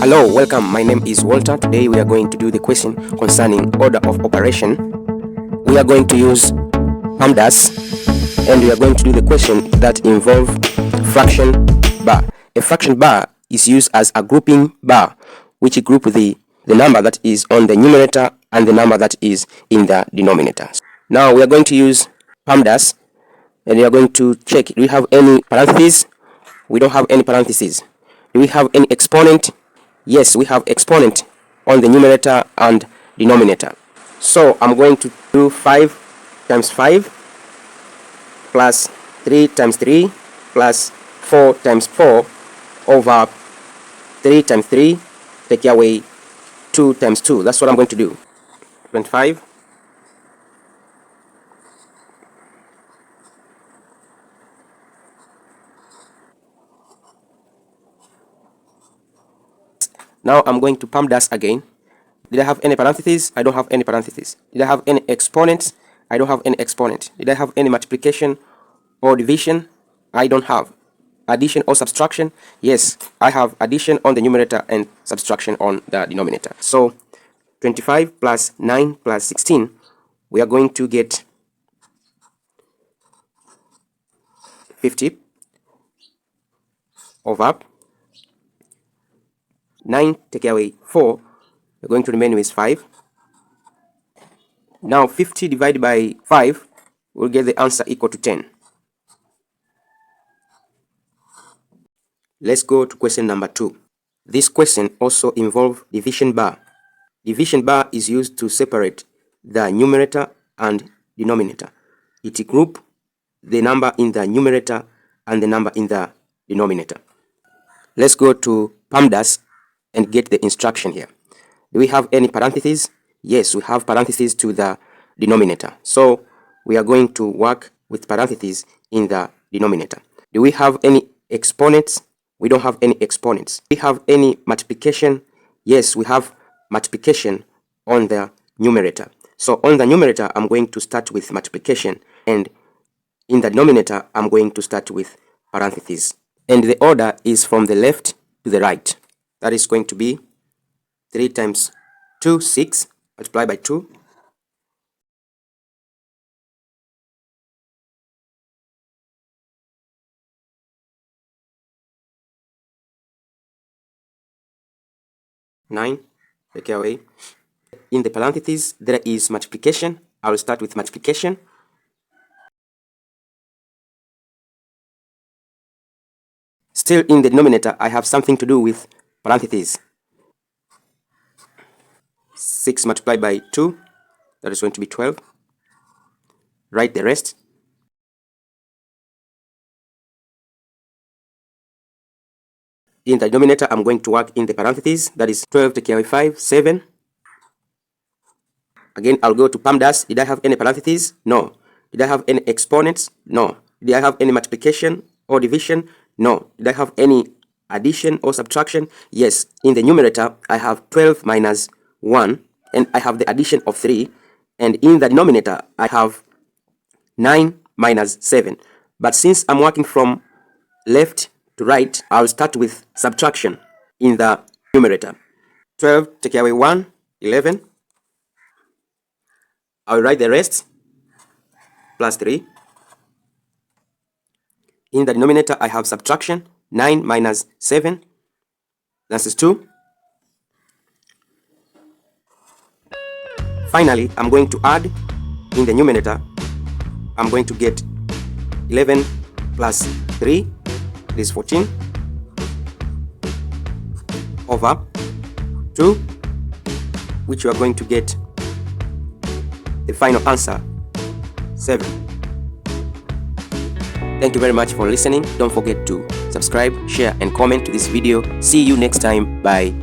Hello, welcome. My name is Walter. Today we are going to do the question concerning order of operation. We are going to use PEMDAS and we are going to do the question that involve fraction bar. A fraction bar is used as a grouping bar which group the number that is on the numerator and the number that is in the denominator. Now we are going to use PEMDAS and we are going to check, do we have any parentheses? We don't have any parentheses. Do we have any exponent? Yes, we have exponent on the numerator and denominator. So I'm going to do 5 times 5 plus 3 times 3 plus 4 times 4 over 3 times 3, take away 2 times 2. That's what I'm going to do. 25. Now I'm going to PEMDAS again. Did I have any parentheses? I don't have any parentheses. Did I have any exponents? I don't have any exponent. Did I have any multiplication or division? I don't have. Addition or subtraction? Yes, I have addition on the numerator and subtraction on the denominator. So 25 plus 9 plus 16, we are going to get 50 over 9, take away 4, we're going to remain with 5. Now 50 divided by 5, we'll get the answer equal to 10. Let's go to question number 2. This question also involves division bar. Division bar is used to separate the numerator and denominator. It groups the number in the numerator and the number in the denominator. Let's go to PEMDAS and get the instruction here. Do we have any parentheses? Yes, we have parentheses to the denominator. So we are going to work with parentheses in the denominator. Do we have any exponents? We don't have any exponents. Do we have any multiplication? Yes, we have multiplication on the numerator. So on the numerator, I'm going to start with multiplication, and in the denominator, I'm going to start with parentheses. And the order is from the left to the right. That is going to be 3 times 2, 6, multiplied by 2. Nine, take away. In the parentheses, there is multiplication. I will start with multiplication. Still in the denominator, I have something to do with parentheses. 6 multiplied by 2, that is going to be 12. Write the rest. In the denominator, I'm going to work in the parentheses. That is 12, take away 5, 7. Again, I'll go to PEMDAS. Did I have any parentheses? No. Did I have any exponents? No. Did I have any multiplication or division? No. Did I have any addition or subtraction? Yes. In the numerator, I have 12 minus 1, and I have the addition of 3. And in the denominator, I have 9 minus 7. But since I'm working from left to right, I'll start with subtraction in the numerator. 12, take away 1, 11. I'll write the rest, plus 3. In the denominator, I have subtraction. 9 minus 7, that is 2. Finally, I'm going to add in the numerator. I'm going to get 11 plus 3, this is 14, over 2, which you are going to get the final answer, 7. Thank you very much for listening. Don't forget to subscribe, share, and comment to this video. See you next time. Bye.